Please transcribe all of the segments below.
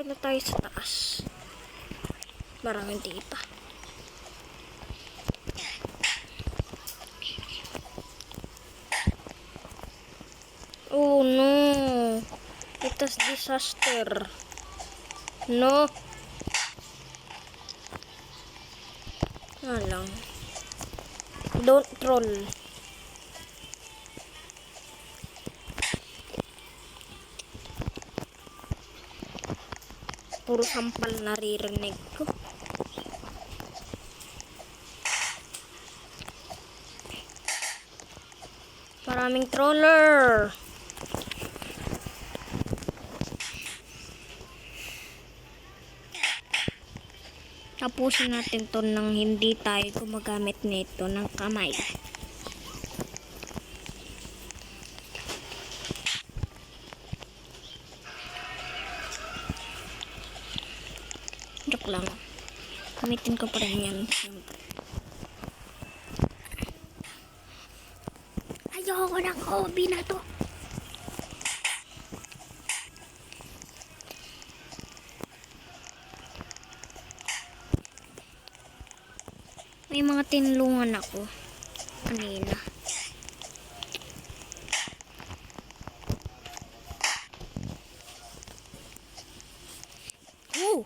Akit na tayo sa taas. Parang hindi pa. Oh no. It is disaster. No. Alang. Don't troll. Puro sampal naririnig ko. Maraming troller. Tapusin natin to nang hindi tayo gumagamit nito ng kamay. Joke lang. Gamitin ko pa rin yan. Ayoko ng hobby na to. May mga tinulungan ako kanina. Oh!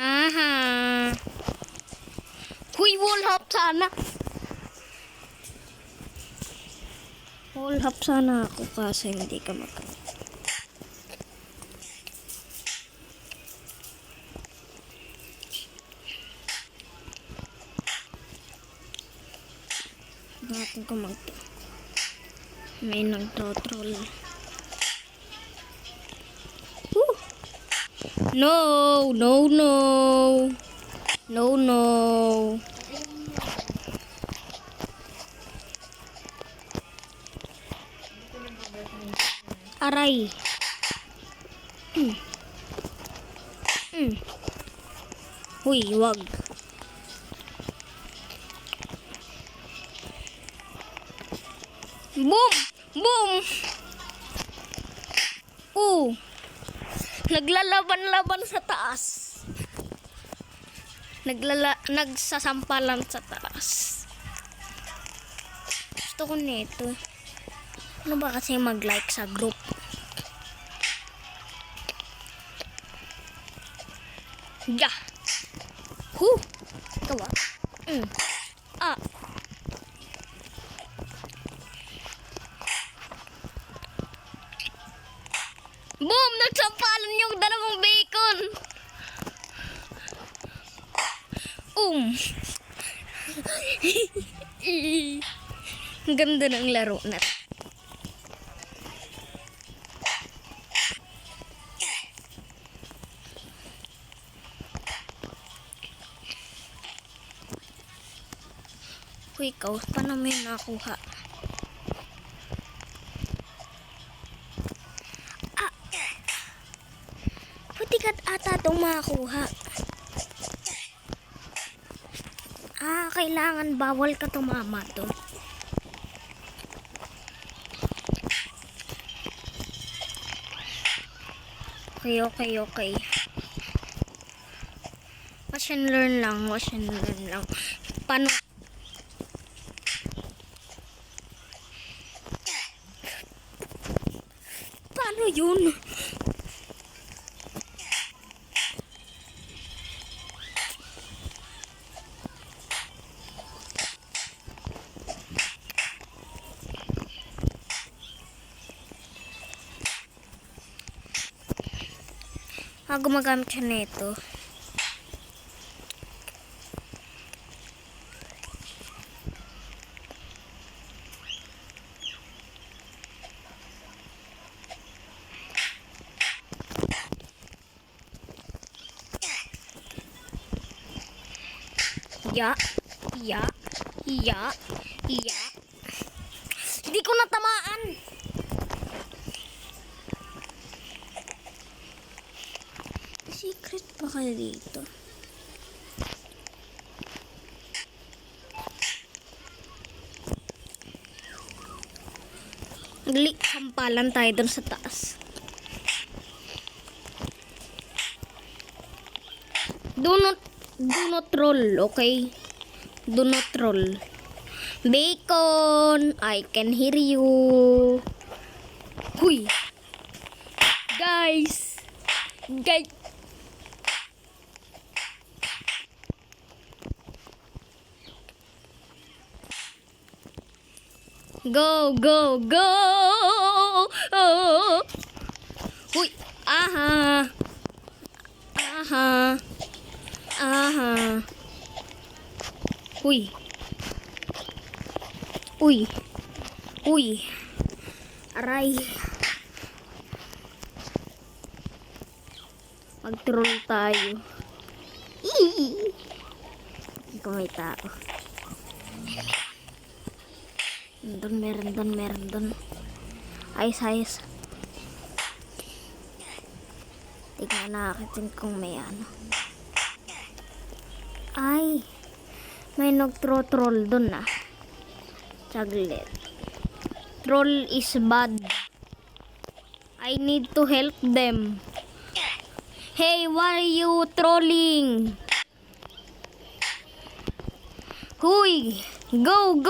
Aha. Huy, wall hop sana. Wall hop sana ako kasi hindi ka magkakaroon. Natin ko magto. May nagtotroll. No, no, no. No, no. Aray. Huy, wag. Boom! Boom! Naglalaban-laban sa taas. Nagsasampalan sa taas. Gusto ko nito. Ano ba kasi mag-like sa group? Yeah. Kawa. Boom! Nagsampalan yung dalawang bacon. Ang ganda ng laro na. Uy, ikaw, paano mo yun nakuha? Pwede ka ata itong makakuha. Kailangan bawal ka tumama to. Okay. Watch and learn lang. Paano yun? Gumagamit siya nito. Ya. Ya. Ya. Ya. Hindi ko natamaan. Secret pa kaya dito? Sampalan tayo dun sa taas. Do not roll, okay? Do not roll. Bacon, I can hear you. Huy. Guys. Go, go, go! Oh. Huy! Aha! Aha! Aha! Huy! Uy! Uy! Aray! Mag-troll tayo. Hindi ko may tao. Meron doon. Ayos. Tignan natin kung may ano. Ay! May nag-troll doon ah. Saglit. Troll is bad. I need to help them. Hey, why are you trolling? Huy! Go!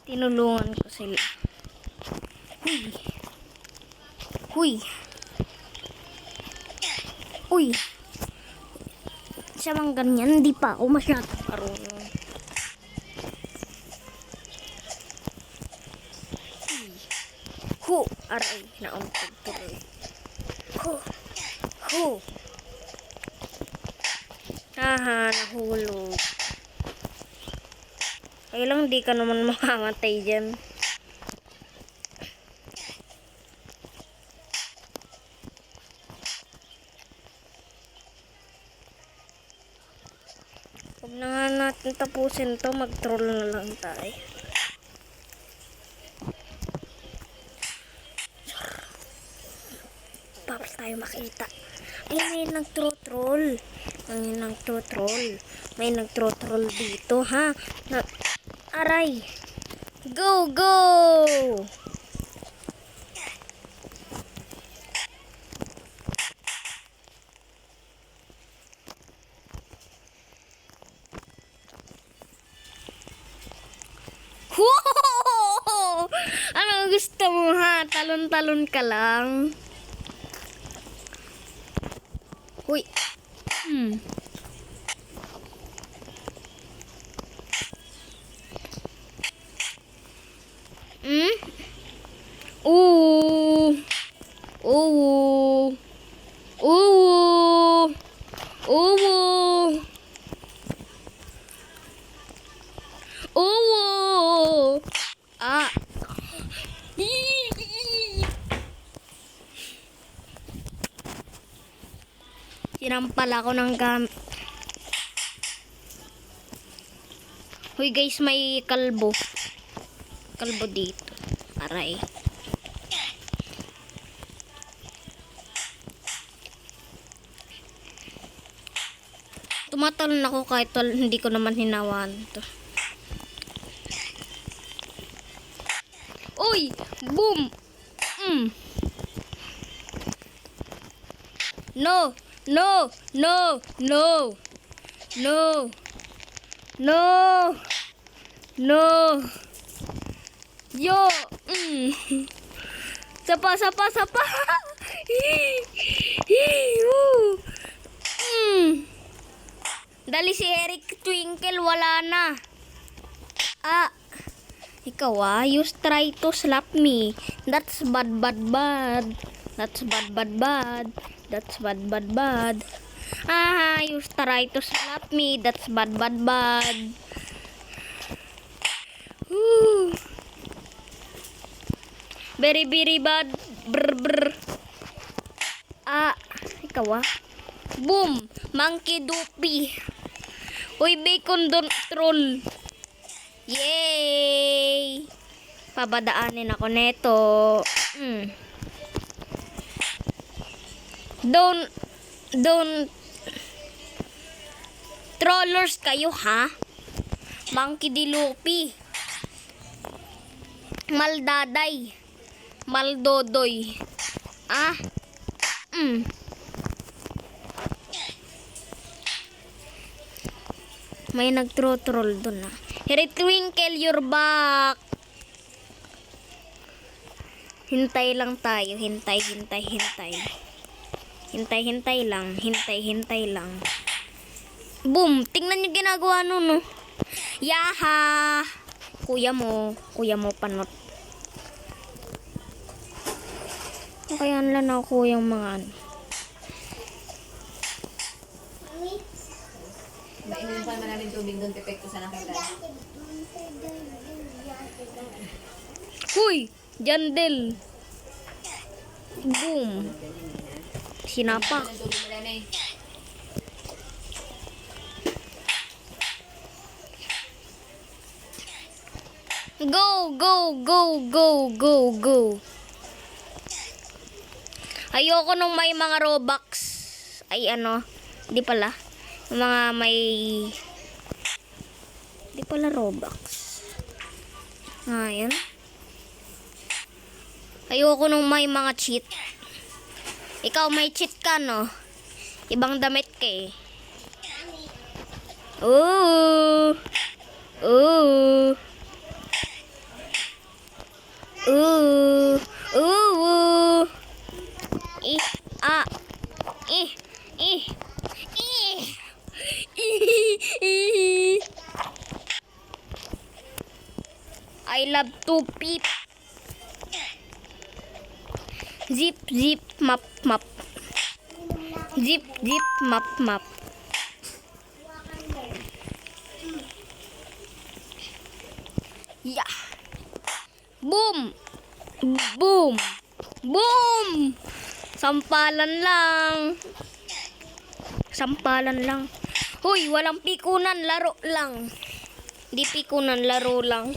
Tinulungan ko sila. Uy! Siya mang ganyan, hindi pa ako masyadong marunong. Aray, nauntog tuloy. Haha, nahulog. Ay lang, di ka naman makamatay dyan. Huwag na nga natin tapusin to, mag-troll na lang tayo. Tapos tayo makita. Ay, may nag-troll. May nag-troll dito, ha? Aray! Go! Wow! Ano gusto mo, ha? Talon-talon ka lang. Uy. Ah. Sinampal ako ng gamit. Hoy guys, may kalbo. Kalbo dito. Aray. Tumatalon ako kahit hindi ko naman hinawan to. Uy! Boom! No! Yo! Sapa! Dali si Eric Twinkle, wala na. Ikaw you try to slap me. That's bad. That's bad. You try to slap me. That's bad. Very bad. Brr. Ikaw ah. Boom! Monkey Doopy. Uy, bacon don't troll. Yay! Pabadaanin ako neto. Don't trollers kayo ha? Monkey Dilupi. Maldaday. Maldodoy. May nagtro-troll dun ah. Twinkle, you're back. Hintay lang tayo. Hintay lang. Boom! Tingnan nyo ginagawa nun, no? Yaha! Kuya mo panot. Kaya lang ako yung mga ano. Mainom pa maraming tubig doon, pepekto sa nakita. Huy! Jandel! Boom! Sinapak. Ang tubig marami. Go! Ayoko nung may mga Robux. Ay ano, di pala. Mga may... Di pala Robux. Ayan. Ayoko nung may mga cheat. Ikaw may cheat ka, no? Ibang damit ka eh. Ooh! I love to peep. Zip, map. Zip, map. Yeah. Boom! Sampalan lang. Hoy, walang pikunan, laro lang. Di pikunan, laro lang.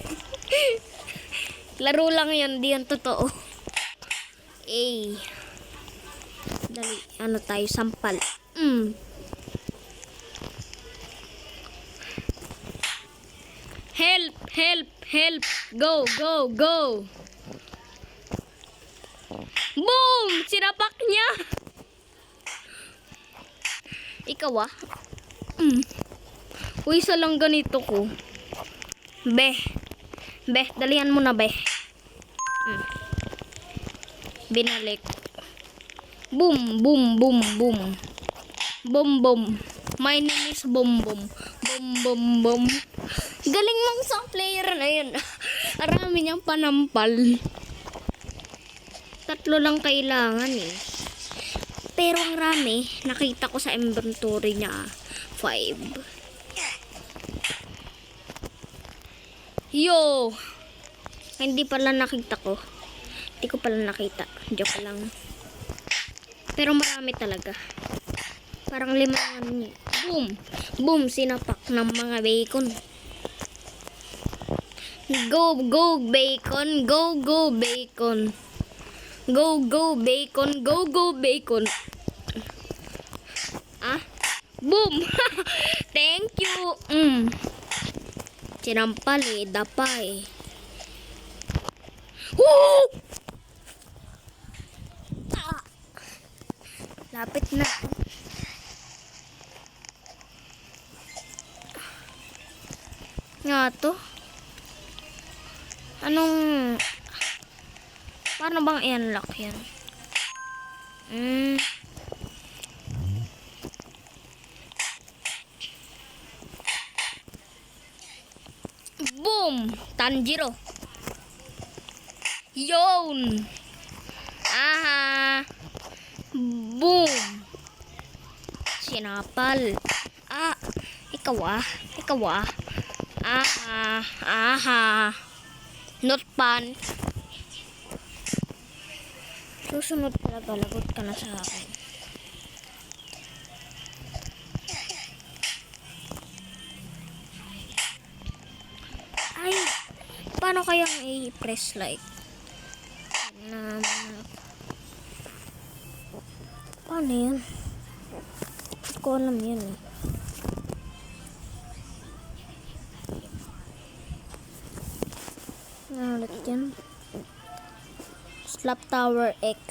Laro lang yan, di yan totoo. Dali, ano tayo, sampal. Help. Go. Boom! Sinapak niya. Ikaw ah. Uy, isa lang ganito ko. Beh, dalihan mo na, beh. Binalik. Boom. My name is Boom. Galing lang sa player na yun. Arami niyang panampal. 3 lang kailangan eh. Pero ang rami, nakita ko sa inventory niya 5. Yo! Hindi pala nakita ko. Hindi ko pala nakita. Joke lang. Pero marami talaga. Parang 5 niya. Boom! Sinapak ng mga bacon. Go bacon. Go bacon. Go bacon. Boom! Thank you. Sinampal eh, dapay. Woo! Lapit na. Nga to. Paano bang i-unlock yan? Boom! Tanjiro. Yon! Boom! Sinapal. Ikaw ah. Not pan. Susunod talaga, lagot ka na sa akin. Paano kayang i-press like? Na, paano yun? Hindi ko alam yun eh. Ano ulit yan? Slap Tower X.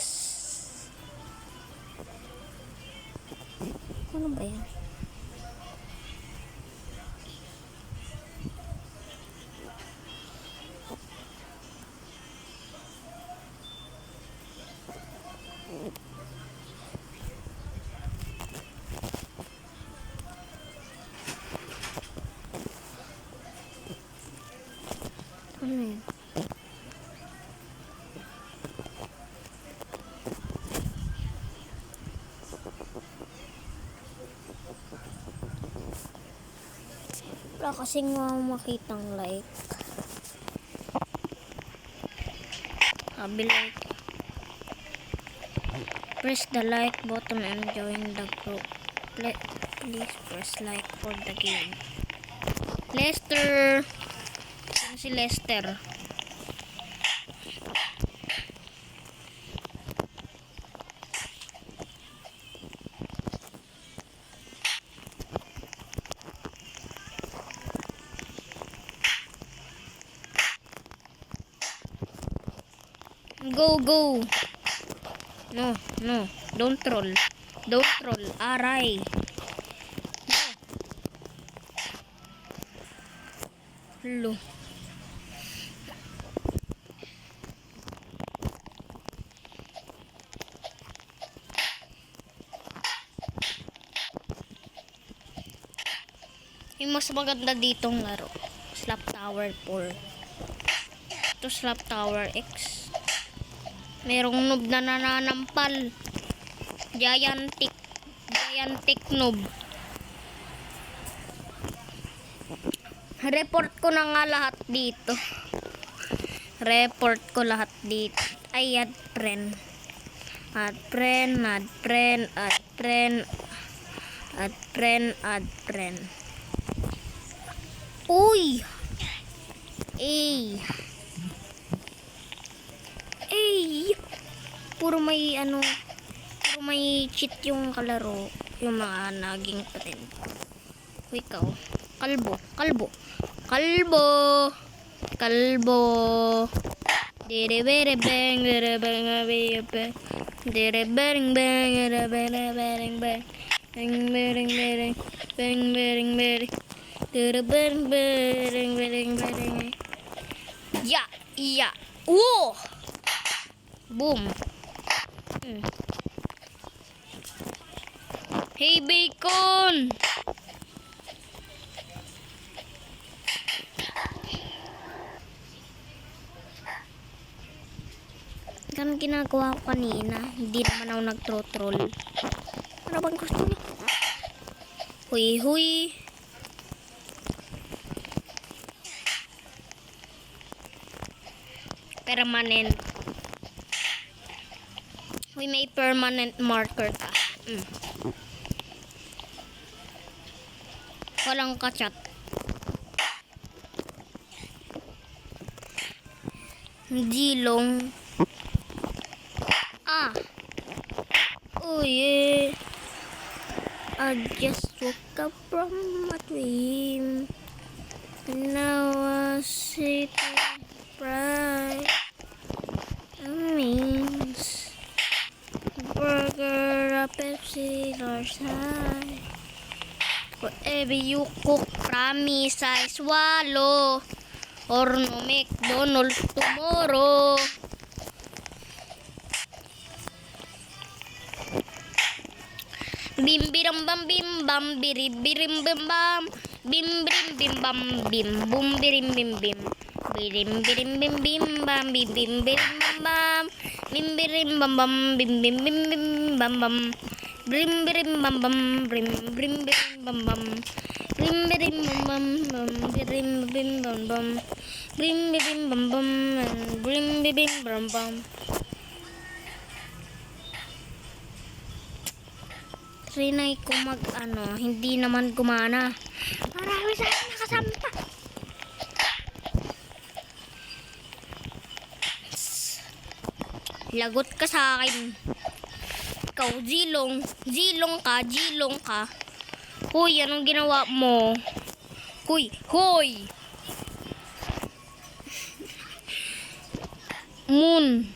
Ano ba yan? Ano yun? Wala kasing makitang like. Sabi like. Press the like button and join the group. Please press like for the game. Lester! Sino si Lester? Go, go! No, no. Don't troll. Don't troll. Aray. Hello. Yung mas maganda ditong laro. Slap Tower 4. Ito Slap Tower X. Merong noob na nananampal. Gigantic noob. Report ko na nga lahat dito. Report ko lahat dito. Ay, add friend. Add friend, add friend, add friend. Add friend, add friend. Uy! Ay! Ay! Puro may cheat yung kalaro. Yung mga naging patin. Uy, ikaw. Kalbo. Dire bere bang, dire bang bang, dire bang bang, dire bang bang, bang bang bang, bang bang bang, dire bang bang bang bang. Ya. Boom. Hey, Bacon! Ganun ginagawa ko kanina. Hindi naman ako nag-troll. Ano bang gusto niyo? Huy. Permanent. Huy, may permanent marker ka. Walang kachat. Jilong. Oh yeah. I just woke up from a dream. And now I see bright. Means burger, a Pepsi, or side. Whatever you cook, promise I swallow. Or no McDonald's tomorrow. Bim biram bam bim bam birim birim bim bam bim birim bim bam bim bum birim bim bim birim birim bim bim bam bim bim birim bam bam bim birim bam bam bim bim bim bim bam bam brim birim bam bam brim brim birim bam bam brim birim bam bam bam birim bim bam bam brim birim bam bam brim birim bam bam. Trinay ko hindi naman gumana. Marami sa akin nakasampa. Lagot ka sa akin. Ikaw, Zilong. Zilong ka. Hoy, anong ginawa mo? Hoy! Moon.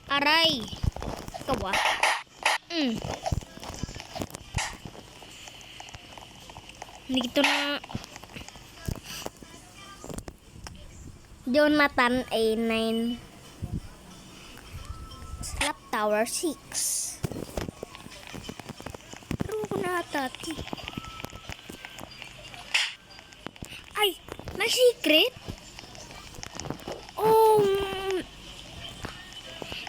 Aray. Ikaw ba? Dito na. Jonathan A9. Slap Tower 6. Pero ko na tati. Ay! May secret? Oh!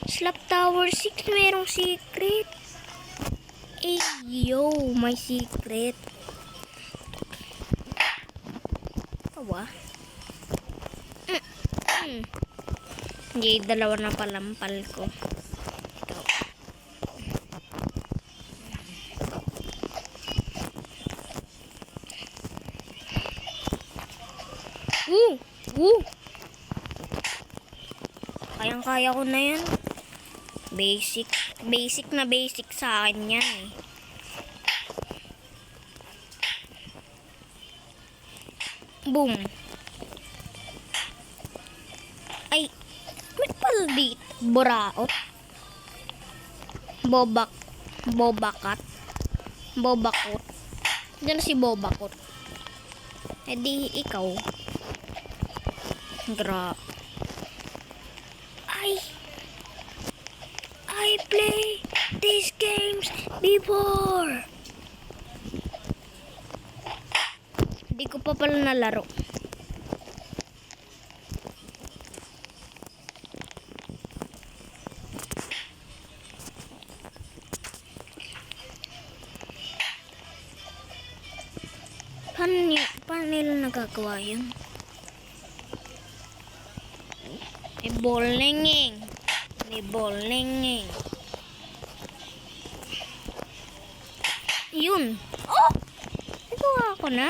Slap Tower 6 merong secret. Eh, yo! May secret. Kawa? Hindi, dalawa na palampal ko. Ito. Kayang-kaya ko na yan. Basic na basic sa akin yan eh. Boom. Ay, may pala dito. Buraot. Bobakot. Diyan si Bobakot. Eh di ikaw. I play these games before. Hindi ko pa pala nalaro. Paano nila nagagawa yun? May bowlinging. Yun. Oh! Nagawa ko na.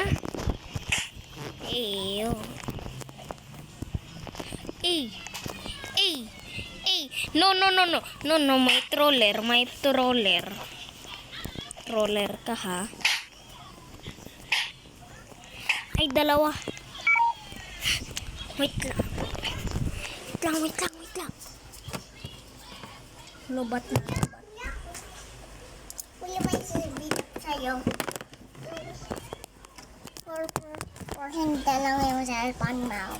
Eyo. No, may troller. Troller ka ha. Ay, dalawa. Wait lang. Lobat na. Kuya, may sabihin sa'yo. For hindi lang yung cellphone mo.